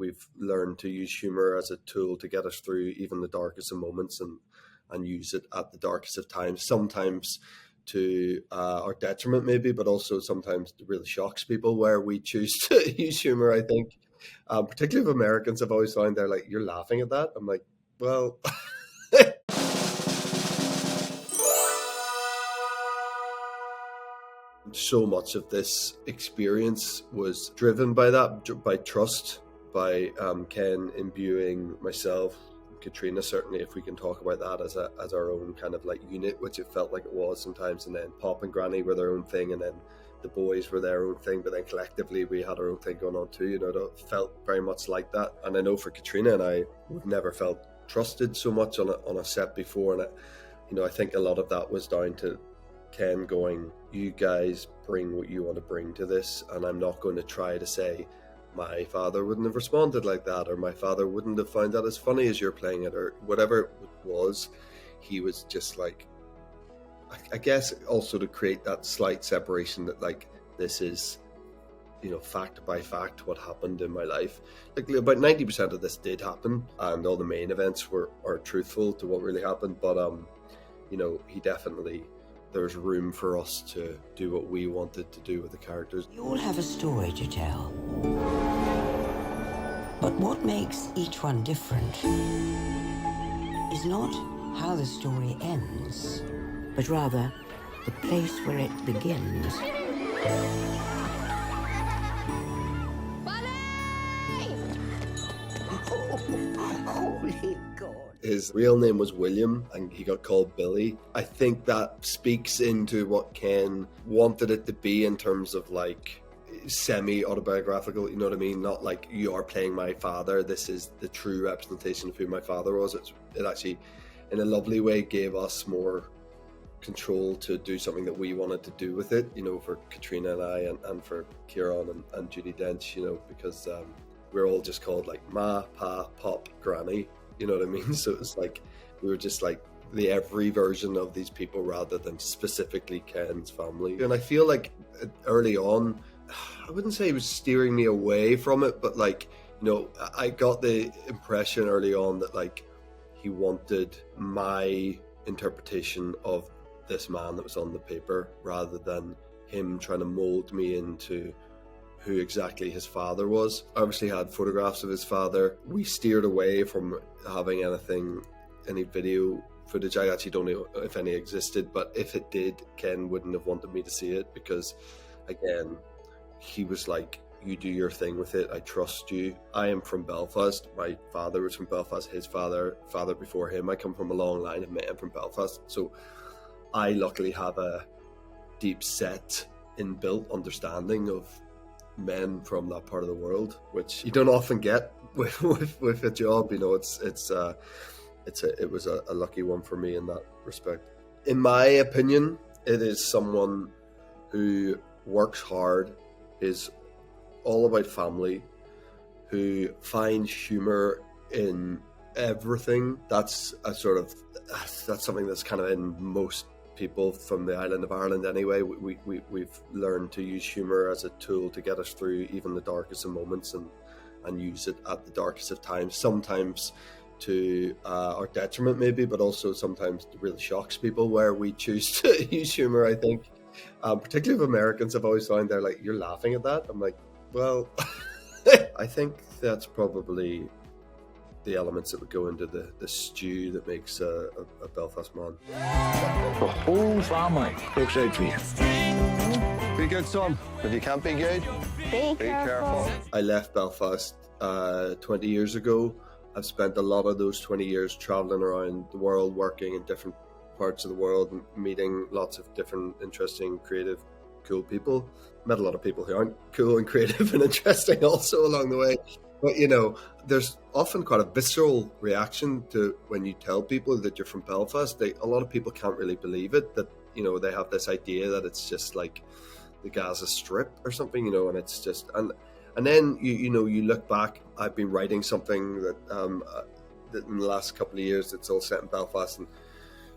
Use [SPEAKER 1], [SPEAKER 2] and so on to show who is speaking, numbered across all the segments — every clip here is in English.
[SPEAKER 1] we've learned to use humor as a tool to get us through even the darkest of moments, and use it at the darkest of times. Sometimes to our detriment, maybe, but also sometimes it really shocks people where we choose to use humor. I think, particularly with Americans, I've always found they're like, "You're laughing at that." I'm like, well. So much of this experience was driven by that, by trust, by Ken imbuing myself, Caitriona, certainly, if we can talk about that as our own kind of like unit, which it felt like it was sometimes, and then Pop and Granny were their own thing, and then the boys were their own thing, but then collectively we had our own thing going on too. It felt very much like that. And I know for Caitriona and I, we've never felt trusted so much on a set before, and I think a lot of that was down to Ken going, "You guys bring what you want to bring to this, and I'm not going to try to say my father wouldn't have responded like that, or my father wouldn't have found that as funny as you're playing it," or whatever it was. He was just like, I guess also to create that slight separation that like, this is, fact by fact what happened in my life. Like about 90% of this did happen, and all the main events are truthful to what really happened, but he definitely, there's room for us to do what we wanted to do with the characters.
[SPEAKER 2] You all have a story to tell. But what makes each one different is not how the story ends, but rather the place where it begins. Holy God.
[SPEAKER 1] His real name was William, and he got called Billy. I think that speaks into what Ken wanted it to be in terms of like semi-autobiographical, you know what I mean? Not like, you are playing my father, this is the true representation of who my father was. It actually, in a lovely way, gave us more control to do something that we wanted to do with it, for Caitriona and I, and for Kieran and Judi Dench, because we're all just called like Ma, Pa, Pop, Granny, you know what I mean? So it was like, we were just like the every version of these people rather than specifically Ken's family. And I feel like early on, I wouldn't say he was steering me away from it, but like, I got the impression early on that like he wanted my interpretation of this man that was on the paper rather than him trying to mold me into who exactly his father was. I obviously had photographs of his father. We steered away from having any video footage. I actually don't know if any existed, but if it did, Ken wouldn't have wanted me to see it because, again, he was like, "You do your thing with it, I trust you." I am from Belfast. My father was from Belfast. His father before him. I come from a long line of men from Belfast. So I luckily have a deep set inbuilt understanding of men from that part of the world, which you don't often get with a job. It was a lucky one for me in that respect. In my opinion, it is someone who works hard, is all about family, who finds humor in everything. That's something that's kind of in most people from the island of Ireland anyway. We've learned to use humor as a tool to get us through even the darkest of moments, and use it at the darkest of times. Sometimes to our detriment maybe, but also sometimes it really shocks people where we choose to use humor, I think. Particularly with Americans, I've always found they're like, "You're laughing at that?" I'm like, well, I think that's probably the elements that would go into the stew that makes a Belfast man.
[SPEAKER 3] The whole family looks out for you. Be good, son. If you can't be good, be careful.
[SPEAKER 1] I left Belfast 20 years ago. I've spent a lot of those 20 years traveling around the world, working in different parts of the world, and meeting lots of different interesting, creative, cool people. Met a lot of people who aren't cool and creative and interesting also along the way. But there's often quite a visceral reaction to when you tell people that you're from Belfast. A lot of people can't really believe it, that they have this idea that it's just like the Gaza Strip or something, and it's just, and then you look back. I've been writing something that in the last couple of years that's all set in Belfast, and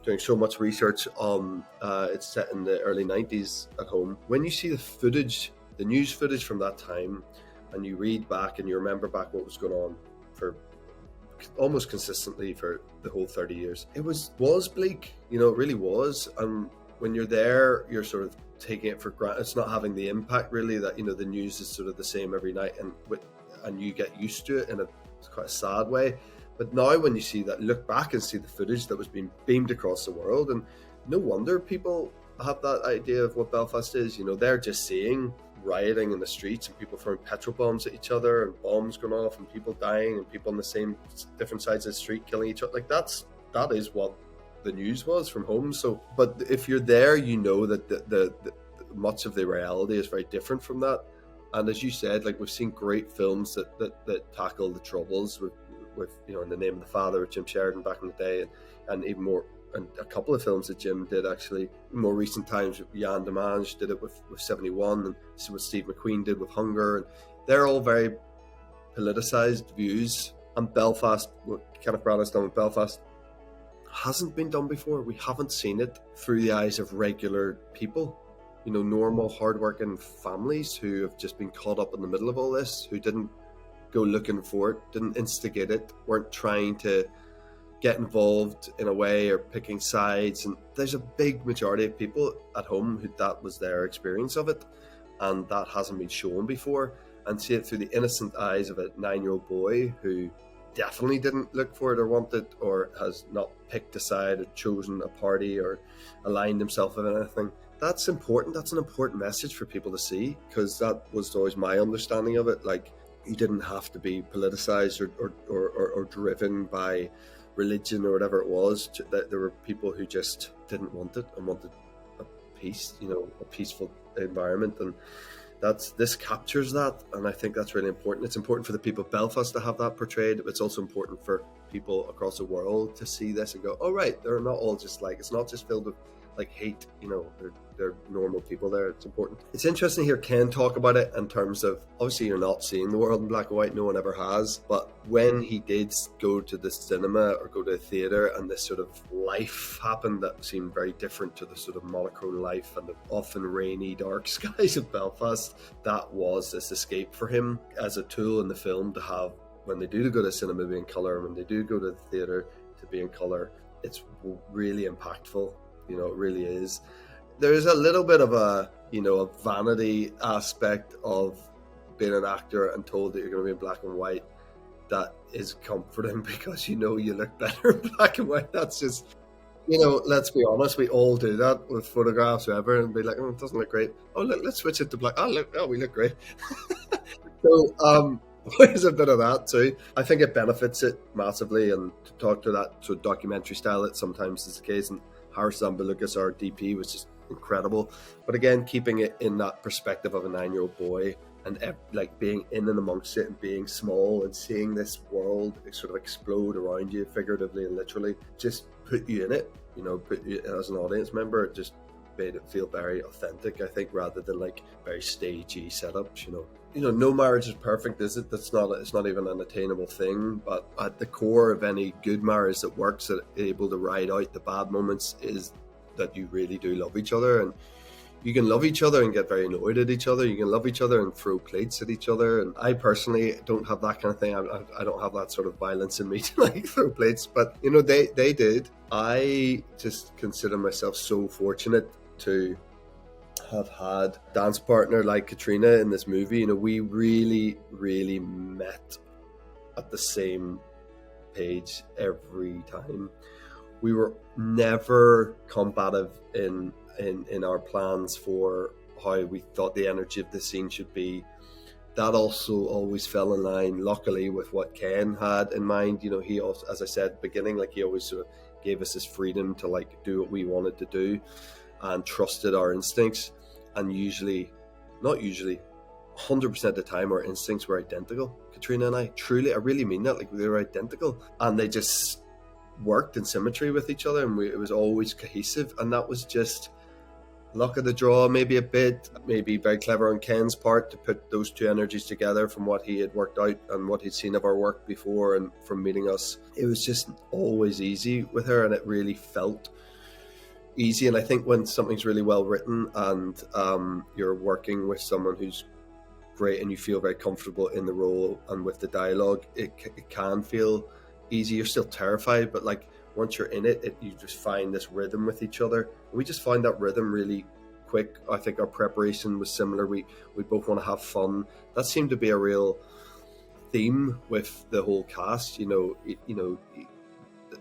[SPEAKER 1] doing so much research on it's set in the early 90s at home. When you see the footage, the news footage from that time, and you read back and you remember back what was going on for almost consistently for the whole 30 years. It was bleak, it really was. And when you're there, you're sort of taking it for granted. It's not having the impact really that, the news is sort of the same every night, and you get used to it in quite a sad way. But now when you see that, look back and see the footage that was being beamed across the world, and no wonder people have that idea of what Belfast is. They're just seeing rioting in the streets and people throwing petrol bombs at each other and bombs going off and people dying and people on the same different sides of the street killing each other. Like that is what the news was from home. So, but if you're there, that the much of the reality is very different from that. And as you said, like, we've seen great films that tackle the troubles with In the Name of the Father with Jim Sheridan back in the day, and even more. And a couple of films that Jim did actually in more recent times. Yann Demange did it with 71, and this is what Steve McQueen did with Hunger, and they're all very politicized views. And Belfast, what Kenneth Branagh's done with Belfast, hasn't been done before. We haven't seen it through the eyes of regular people, normal hardworking families who have just been caught up in the middle of all this, who didn't go looking for it, didn't instigate it, weren't trying to get involved in a way or picking sides. And there's a big majority of people at home who that was their experience of it, and that hasn't been shown before. And see it through the innocent eyes of a 9-year-old boy who definitely didn't look for it or want it, or has not picked a side or chosen a party or aligned himself with anything. That's important. That's an important message for people to see, because that was always my understanding of it. Like, you didn't have to be politicized or driven by religion or whatever it was. That there were people who just didn't want it and wanted a peace, a peaceful environment, and this captures that. And I think that's really important. It's important for the people of Belfast to have that portrayed. It's also important for people across the world to see this and go, oh right, they're not all just like, it's not just filled with like hate, they're normal people there. It's important. It's interesting to hear Ken talk about it in terms of, obviously you're not seeing the world in black and white, no one ever has, but when he did go to the cinema or go to the theatre and this sort of life happened that seemed very different to the sort of monochrome life and the often rainy, dark skies of Belfast, that was this escape for him as a tool in the film to have, when they do go to cinema, be in colour, when they do go to the theatre to be in colour. It's really impactful. It really is. There's a little bit of a vanity aspect of being an actor and told that you're going to be in black and white that is comforting, because you look better in black and white. That's just, let's be honest, we all do that with photographs or whatever, and be like, oh, it doesn't look great. Oh, look, let's switch it to black. Oh, we look great. So, there's a bit of that too. I think it benefits it massively, and to talk to that sort of documentary style, it sometimes is the case. And Harris Zambalukas, our DP, was just incredible. But again, keeping it in that perspective of a 9-year-old boy, and like being in and amongst it and being small and seeing this world sort of explode around you, figuratively and literally, just put you in it, put you as an audience member. It just made it feel very authentic, I think, rather than like very stagey setups, no marriage is perfect, is it? It's not even an attainable thing. But at the core of any good marriage that works, that able to ride out the bad moments, is that you really do love each other. And you can love each other and get very annoyed at each other. You can love each other and throw plates at each other. And I personally don't have that kind of thing. I don't have that sort of violence in me to like throw plates. But they did. I just consider myself so fortunate to have had a dance partner like Caitriona in this movie. We really, really met at the same page every time. We were never combative in our plans for how we thought the energy of the scene should be. That also always fell in line, luckily, with what Ken had in mind. He also, as I said at the beginning, like, he always sort of gave us this freedom to like do what we wanted to do and trusted our instincts. And 100% of the time, our instincts were identical. Caitriona and I, truly, I really mean that. Like, they were identical, and they just worked in symmetry with each other, and it was always cohesive. And that was just luck of the draw, maybe a bit, maybe very clever on Ken's part to put those two energies together from what he had worked out and what he'd seen of our work before, and from meeting us. It was just always easy with her, and it really felt easy. And I think when something's really well written and you're working with someone who's great and you feel very comfortable in the role and with the dialogue, it can feel easy. You're still terrified, but like once you're in it, you just find this rhythm with each other. We just found that rhythm really quick. I think our preparation was similar. We both want to have fun. That seemed to be a real theme with the whole cast.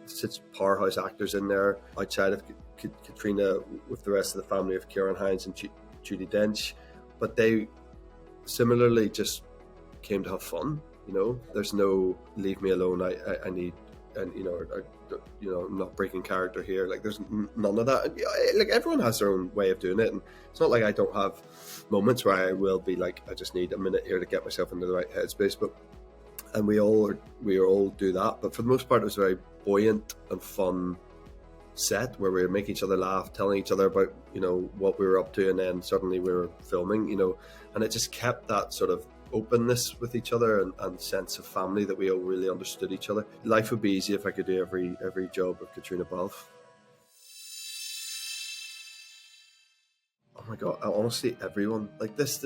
[SPEAKER 1] Such powerhouse actors in there outside of Caitriona, with the rest of the family of Ciarán Hinds and Judi Dench, but they similarly just came to have fun. There's no leave me alone, I need, and I'm not breaking character here. Like there's none of that. Like everyone has their own way of doing it, and it's not like I don't have moments where I will be like, I just need a minute here to get myself into the right headspace. And we all do that, but for the most part it was a very buoyant and fun set where we were making each other laugh, telling each other about what we were up to, and then suddenly we were filming, and it just kept that sort of openness with each other and sense of family, that we all really understood each other. Life would be easy if I could do every job of Caitriona Balfe. Oh my god! Honestly, everyone like this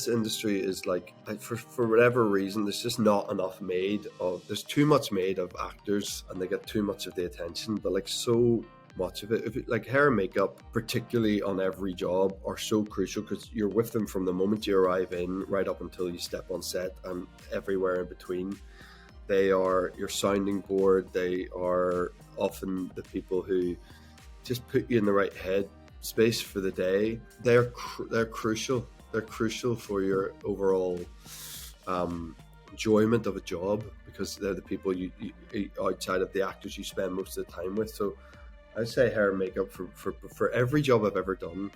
[SPEAKER 1] industry is like for whatever reason, there's just not enough made of. There's too much made of actors, and they get too much of the attention. But like so much of it, like hair and makeup, particularly on every job, are so crucial because you're with them from the moment you arrive in right up until you step on set, and everywhere in between. They are your sounding board. They are often the people who just put you in the right head space for the day. They're crucial. They're crucial for your overall enjoyment of a job, because they're the people you outside of the actors you spend most of the time with. So I'd say hair and makeup for every job I've ever done,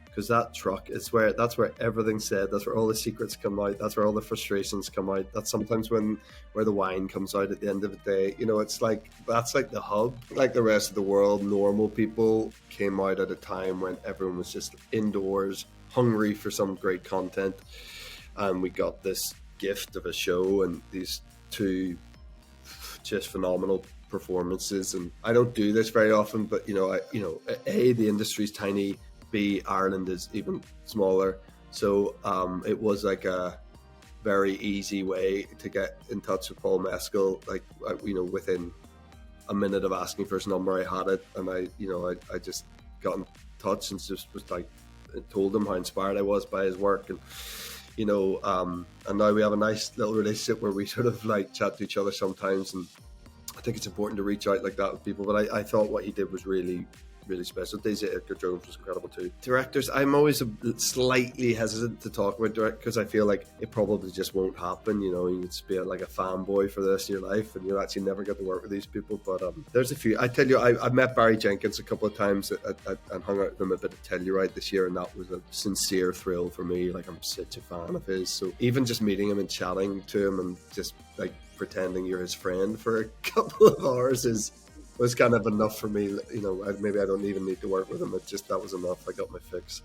[SPEAKER 1] because that's where everything's said. That's where all the secrets come out. That's where all the frustrations come out. That's sometimes where the wine comes out at the end of the day. It's like that's like the hub. Like the rest of the world, normal people came out at a time when everyone was just indoors, hungry for some great content, and we got this gift of a show and these two just phenomenal performances. And I don't do this very often, but A, the industry's tiny. B, Ireland is even smaller, so it was like a very easy way to get in touch with Paul Mescal. Like within a minute of asking for his number, I had it, and I just got in touch and just was like, told him how inspired I was by his work, and and now we have a nice little relationship where we sort of like chat to each other sometimes, and I think it's important to reach out like that with people. But I thought what he did was really special. Daisy Edgar Jones was incredible too. Directors, I'm always slightly hesitant to talk about direct because I feel like it probably just won't happen. You just be like a fanboy for the rest of your life, and you'll actually never get to work with these people. But there's a few. I tell you, I've met Barry Jenkins a couple of times and hung out with him a bit of Telluride this year, and that was a sincere thrill for me. Like, I'm such a fan of his. So even just meeting him and chatting to him and just like pretending you're his friend for a couple of hours was kind of enough for me. Maybe I don't even need to work with him. That was enough. I got my fix.